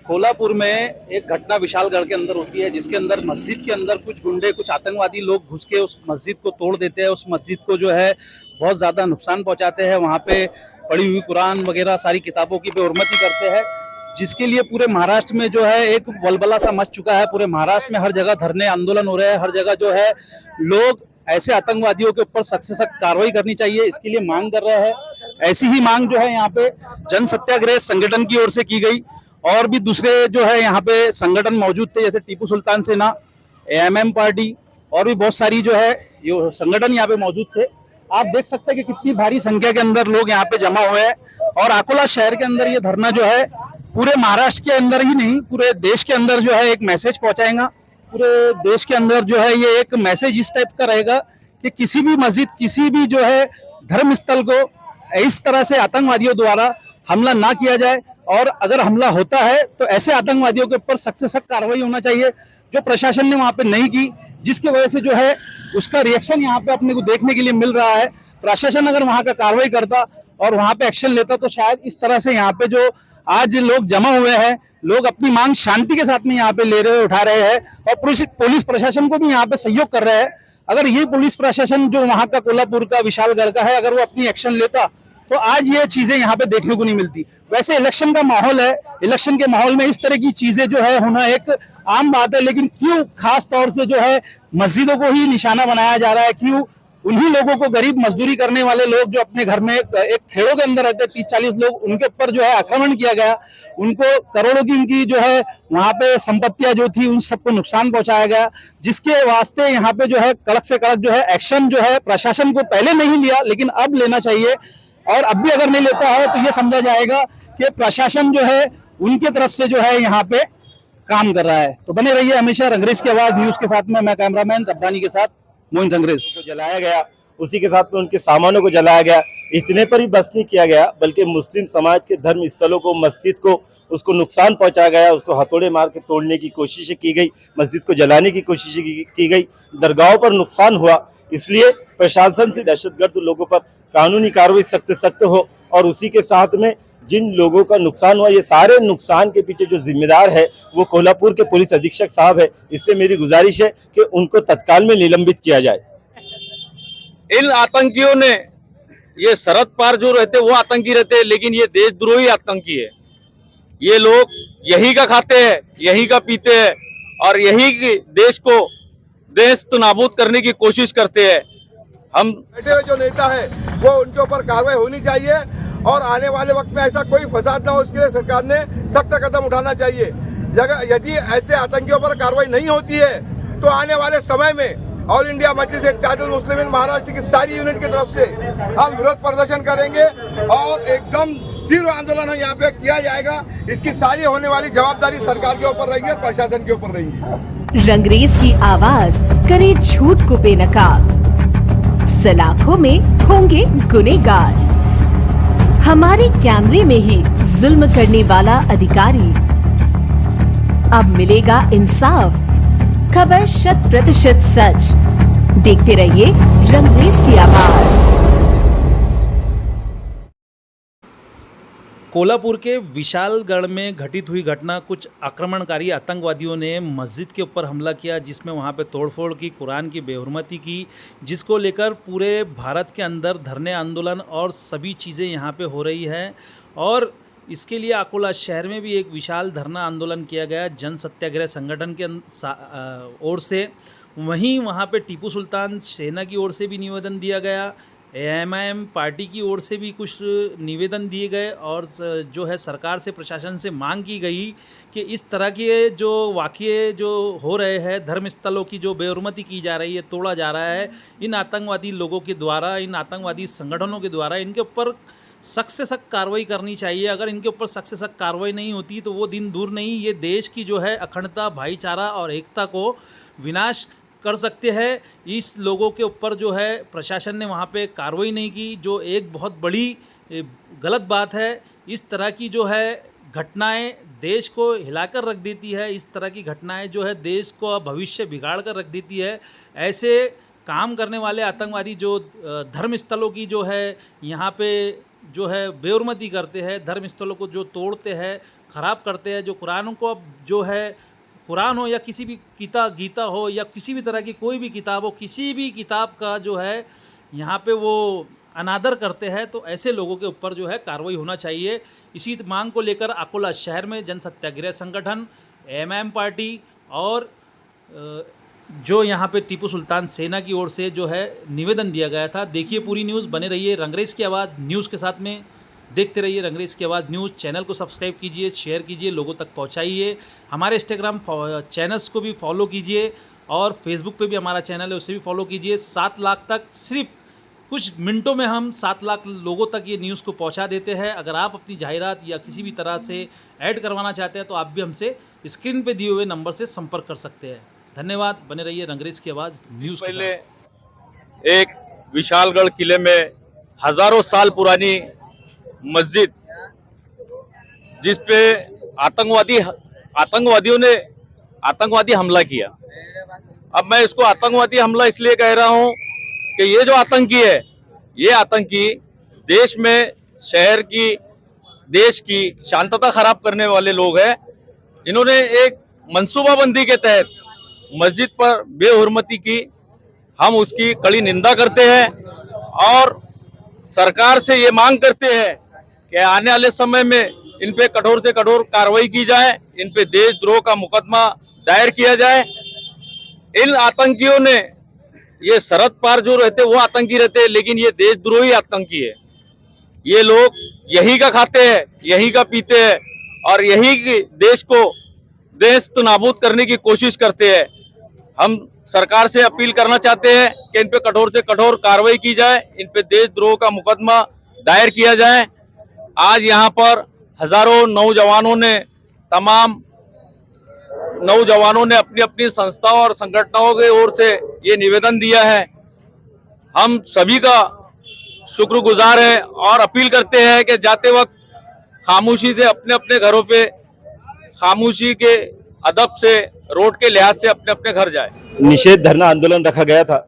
कोल्हापुर में एक घटना विशालगढ़ के अंदर होती है, जिसके अंदर मस्जिद के अंदर कुछ गुंडे, कुछ आतंकवादी लोग घुस के उस मस्जिद को तोड़ देते हैं। उस मस्जिद को जो है बहुत ज़्यादा नुकसान पहुंचाते हैं। वहाँ पे पड़ी हुई कुरान वगैरह सारी किताबों की बेहुरमती करते हैं, जिसके लिए पूरे महाराष्ट्र में जो है एक वलबला सा मच चुका है। पूरे महाराष्ट्र में हर जगह धरने आंदोलन हो रहे हैं, हर जगह जो है लोग ऐसे आतंकवादियों के ऊपर सख्त से सख्त कार्रवाई करनी चाहिए, इसके लिए मांग कर रहे हैं। ऐसी ही मांग जो है यहाँ पे जन सत्याग्रह संगठन की ओर से की गई, और भी दूसरे जो है यहाँ पे संगठन मौजूद थे, जैसे टीपू सुल्तान सेना, एएमएम पार्टी, और भी बहुत सारी जो है ये संगठन यहाँ पे मौजूद थे। आप देख सकते हैं कि कितनी भारी संख्या के अंदर लोग यहाँ पे जमा हुए हैं। और अकोला शहर के अंदर ये धरना जो है पूरे महाराष्ट्र के अंदर ही नहीं, पूरे देश के अंदर जो है एक मैसेज पहुंचाएगा। पूरे देश के अंदर जो है ये एक मैसेज इस टाइप का रहेगा कि किसी भी मस्जिद, किसी भी जो है धर्म स्थल को इस तरह से आतंकवादियों द्वारा हमला ना किया जाए, और अगर हमला होता है तो ऐसे आतंकवादियों के ऊपर सख्त से सख्त कार्रवाई होना चाहिए, जो प्रशासन ने वहां पे नहीं की, जिसकी वजह से जो है उसका रिएक्शन यहाँ पे अपने को देखने के लिए मिल रहा है। प्रशासन अगर वहां का कार्रवाई करता और वहां पे एक्शन लेता तो शायद इस तरह से यहाँ पे जो आज लोग जमा हुए हैं, लोग अपनी मांग शांति के साथ में यहाँ पे ले रहे, उठा रहे हैं, और पुलिस प्रशासन को भी यहाँ पे सहयोग कर रहे हैं। अगर ये पुलिस प्रशासन जो वहां का कोल्हापुर का विशालगढ़ का है, अगर वो अपनी एक्शन लेता तो आज ये चीजें यहाँ पे देखने को नहीं मिलती। वैसे इलेक्शन का माहौल है, इलेक्शन के माहौल में इस तरह की चीजें जो है होना एक आम बात है, लेकिन क्यों खास तौर से जो है मस्जिदों को ही निशाना बनाया जा रहा है? क्यों उन्हीं लोगों को, गरीब मजदूरी करने वाले लोग जो अपने घर में एक खेड़ों के अंदर रहते 30-40 लोग, उनके ऊपर जो है आक्रमण किया गया, उनको करोड़ों की उनकी जो है वहां पे संपत्तियां जो थी उन सबको नुकसान पहुंचाया गया, जिसके वास्ते यहाँ पे जो है कड़क से कड़क जो है एक्शन जो है प्रशासन को पहले नहीं लिया, लेकिन अब लेना चाहिए। और अब भी अगर नहीं लेता है तो ये समझा जाएगा कि प्रशासन जो है उनके तरफ से जो है यहाँ पे काम कर रहा है। तो बने रहिए हमेशा रंगरेज की आवाज न्यूज के साथ में। मैं कैमरामैन रब्बानी के साथ मोइन रंगरेज। को जलाया गया, उसी के साथ में उनके सामानों को जलाया गया। इतने पर ही बस नहीं किया गया, बल्कि मुस्लिम समाज के धर्म स्थलों को, मस्जिद को, उसको नुकसान पहुंचाया गया, उसको हथौड़े मार के तोड़ने की कोशिश की गई, मस्जिद को जलाने की कोशिश की गई, दरगाहों पर नुकसान हुआ। इसलिए प्रशासन से दहशतगर्द लोगों पर कानूनी कार्रवाई सख्त से सख्त हो, और उसी के साथ में जिन लोगों का नुकसान हुआ, ये सारे नुकसान के पीछे जो जिम्मेदार है वो कोल्हापुर के पुलिस अधीक्षक साहब है। इसलिए मेरी गुजारिश है कि उनको तत्काल में निलंबित किया जाए। इन आतंकियों ने, ये सरहद पार जो रहते वो आतंकी रहते हैं, लेकिन ये देशद्रोही आतंकी है। ये लोग यही का खाते हैं, यही का पीते हैं, और यही देश को देश तो नाबूद करने की कोशिश करते हैं। हम बैठे हुए जो नेता है वो उनके ऊपर कार्रवाई होनी चाहिए, और आने वाले वक्त में ऐसा कोई फसाद ना हो, इसके लिए सरकार ने सख्त कदम उठाना चाहिए। यदि ऐसे आतंकियों पर कार्रवाई नहीं होती है तो आने वाले समय में ऑल इंडिया मजलिस इत्तेहादुल मुस्लिमीन महाराष्ट्र की सारी यूनिट की तरफ से हम विरोध प्रदर्शन करेंगे, और एकदम तीव्र आंदोलन यहाँ पे किया जाएगा। इसकी सारी होने वाली जवाबदारी सरकार के ऊपर रहेगी और प्रशासन के ऊपर रहेगी। रंगरेज की आवाज करे झूठ को बेनकाब, सलाखों में होंगे गुनेगार। हमारे कैमरे में ही जुल्म करने वाला अधिकारी, अब मिलेगा इंसाफ। खबर 100% सच। देखते रहिए रंगरेज की आवाज। कोल्हापुर के विशालगढ़ में घटित हुई घटना, कुछ आक्रमणकारी आतंकवादियों ने मस्जिद के ऊपर हमला किया, जिसमें वहां पे तोड़फोड़ की, कुरान की बेहुरमती की, जिसको लेकर पूरे भारत के अंदर धरने आंदोलन और सभी चीज़ें यहां पे हो रही हैं। और इसके लिए अकोला शहर में भी एक विशाल धरना आंदोलन किया गया जन सत्याग्रह संगठन के ओर से। वहीं वहां पे टीपू सुल्तान सेना की ओर से भी निवेदन दिया गया, एएमआईएम पार्टी की ओर से भी कुछ निवेदन दिए गए, और जो है सरकार से, प्रशासन से मांग की गई कि इस तरह के जो वाक़ये जो हो रहे हैं, धर्म स्थलों की जो बेहुरमती की जा रही है, तोड़ा जा रहा है इन आतंकवादी लोगों के द्वारा, इन आतंकवादी संगठनों के द्वारा, इनके ऊपर सख्त से सख्त कार्रवाई करनी चाहिए। अगर इनके ऊपर सख्त से सख्त कार्रवाई नहीं होती तो वो दिन दूर नहीं, ये देश की जो है अखंडता, भाईचारा और एकता को विनाश कर सकते हैं। इस लोगों के ऊपर जो है प्रशासन ने वहाँ पे कार्रवाई नहीं की, जो एक बहुत बड़ी गलत बात है। इस तरह की जो है घटनाएं देश को हिलाकर रख देती है, इस तरह की घटनाएं जो है देश को भविष्य बिगाड़ कर रख देती है। ऐसे काम करने वाले आतंकवादी जो धर्म स्थलों की जो है यहाँ पे जो है बेहुरमती करते हैं, धर्म स्थलों को जो तोड़ते हैं, ख़राब करते हैं, जो कुरान को अब जो है कुरान हो या किसी भी गीता हो या किसी भी तरह की कोई भी किताब हो, किसी भी किताब का जो है यहाँ पे वो अनादर करते हैं, तो ऐसे लोगों के ऊपर जो है कार्रवाई होना चाहिए। इसी मांग को लेकर अकोला शहर में जन सत्याग्रह संगठन, एमएम पार्टी और जो यहाँ पे टीपू सुल्तान सेना की ओर से जो है निवेदन दिया गया था। देखिए पूरी न्यूज़, बने रहिए रंगरेज की आवाज़ न्यूज़ के साथ में, देखते रहिए रंगरेज की आवाज़ न्यूज़। चैनल को सब्सक्राइब कीजिए, शेयर कीजिए, लोगों तक पहुँचाइए। हमारे इंस्टाग्राम चैनल्स को भी फॉलो कीजिए और फेसबुक पे भी हमारा चैनल है, उसे भी फॉलो कीजिए। 7 लाख तक सिर्फ कुछ मिनटों में हम 7 लाख लोगों तक ये न्यूज़ को पहुंचा देते हैं। अगर आप अपनी जाहिरात या किसी भी तरह से ऐड करवाना चाहते हैं तो आप भी हमसे स्क्रीन पे दिए हुए नंबर से संपर्क कर सकते हैं। धन्यवाद, बने रहिए रंगरेज की आवाज़ न्यूज़ के पहले एक विशालगढ़ किले में हजारों साल पुरानी मस्जिद, जिस पे आतंकवादियों ने आतंकवादी हमला किया। अब मैं इसको आतंकवादी हमला इसलिए कह रहा हूं कि ये जो आतंकी है, ये आतंकी देश में शहर की, देश की शांतता खराब करने वाले लोग हैं। इन्होंने एक मंसूबाबंदी के तहत मस्जिद पर बेहुरमती की। हम उसकी कड़ी निंदा करते हैं और सरकार से ये मांग करते हैं कि आने वाले समय में इन पे कठोर से कठोर कार्रवाई की जाए, इन पे देशद्रोह का मुकदमा दायर किया जाए। इन आतंकियों ने, ये सरहद पार जो रहते वो आतंकी रहते, लेकिन ये देशद्रोही आतंकी है। ये लोग यही का खाते हैं, यही का पीते हैं और यही देश को देश नाबूद करने की कोशिश करते हैं। हम सरकार से अपील करना चाहते हैं कि इन पे कठोर से कठोर कार्रवाई की जाए, इन पे देशद्रोह का मुकदमा दायर किया जाए। आज यहाँ पर हजारों नौजवानों ने अपनी अपनी संस्थाओं और संगठनों की ओर से ये निवेदन दिया है। हम सभी का शुक्रगुजार है और अपील करते हैं कि जाते वक्त खामोशी से अपने अपने घरों पे, खामोशी के अदब से, रोड के लिहाज से अपने अपने घर जाए। निषेध धरना आंदोलन रखा गया था।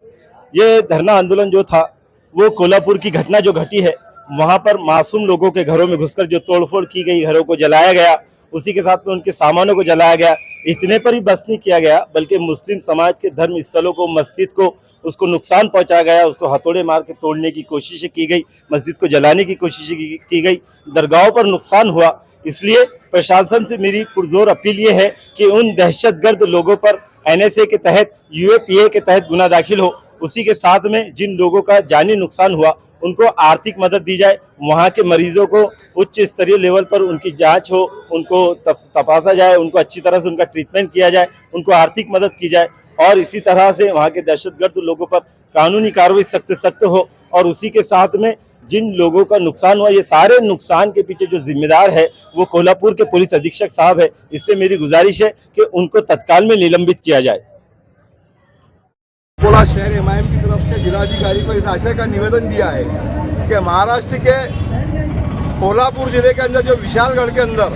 ये धरना आंदोलन जो था वो कोल्हापुर की घटना जो घटी है, वहां पर मासूम लोगों के घरों में घुसकर जो तोड़फोड़ की गई, घरों को जलाया गया, उसी के साथ में उनके सामानों को जलाया गया। इतने पर ही बस नहीं किया गया, बल्कि मुस्लिम समाज के धर्म स्थलों को, मस्जिद को, उसको नुकसान पहुंचाया गया, उसको हथौड़े मार के तोड़ने की कोशिश की गई, मस्जिद को जलाने की कोशिश की गई, दरगाहों पर नुकसान हुआ। इसलिए प्रशासन से मेरी पुरजोर अपील ये है कि उन दहशतगर्द लोगों पर NSA के तहत, UAPA के तहत गुना दाखिल हो। उसी के साथ में जिन लोगों का जानी नुकसान हुआ उनको आर्थिक मदद दी जाए। वहाँ के मरीजों को उच्च स्तरीय लेवल पर उनकी जांच हो, उनको तपासा जाए, उनको अच्छी तरह से उनका ट्रीटमेंट किया जाए, उनको आर्थिक मदद की जाए और इसी तरह से वहाँ के दहशतगर्द लोगों पर कानूनी कार्रवाई सख्त सख्त हो। और उसी के साथ में जिन लोगों का नुकसान हुआ, ये सारे नुकसान के पीछे जो जिम्मेदार है वो कोल्हापुर के पुलिस अधीक्षक साहब है। इसलिए मेरी गुजारिश है कि उनको तत्काल में निलंबित किया जाए। अकोला शहर एमआईएम की तरफ से जिलाधिकारी को इस आशय का निवेदन दिया है कि महाराष्ट्र के कोल्हापुर जिले के अंदर, जो विशालगढ़ के अंदर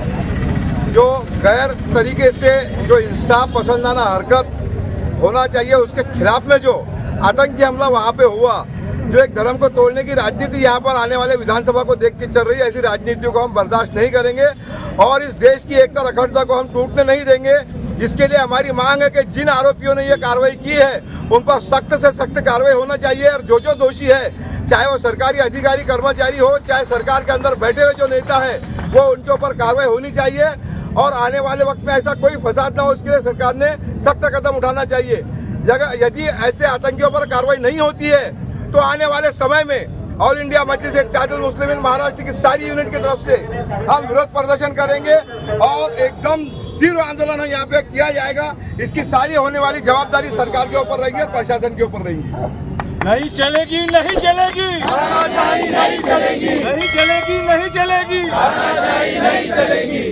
जो गैर तरीके से जो इंसाफ पसंदाना हरकत होना चाहिए, उसके खिलाफ में जो आतंकी हमला वहाँ पे हुआ, जो एक धर्म को तोड़ने की राजनीति यहाँ पर आने वाले विधानसभा को देख के चल रही है, ऐसी राजनीति को हम बर्दाश्त नहीं करेंगे और इस देश की एकता अखंडता को हम टूटने नहीं देंगे। इसके लिए हमारी मांग है कि जिन आरोपियों ने ये कार्रवाई की है उन पर सख्त से सख्त कार्रवाई होना चाहिए और जो दोषी है, चाहे वो सरकारी अधिकारी कर्मचारी हो, चाहे सरकार के अंदर बैठे हुए जो नेता है, वो उनके ऊपर कार्रवाई होनी चाहिए और आने वाले वक्त में ऐसा कोई फसाद ना हो, इसके लिए सरकार ने सख्त कदम उठाना चाहिए। यदि ऐसे आतंकियों पर कार्रवाई नहीं होती है तो आने वाले समय में ऑल इंडिया मजलिस इत्तेहादुल मुस्लिमीन महाराष्ट्र की सारी यूनिट की तरफ से हम विरोध प्रदर्शन करेंगे और एकदम तीव्र आंदोलन यहाँ पे किया जाएगा। इसकी सारी होने वाली जवाबदारी सरकार के ऊपर रहेगी और प्रशासन के ऊपर रहेगी। नहीं चलेगी, नहीं चलेगी, नहीं चलेगी, नहीं चलेगी, नहीं चलेगी, नहीं चलेगी।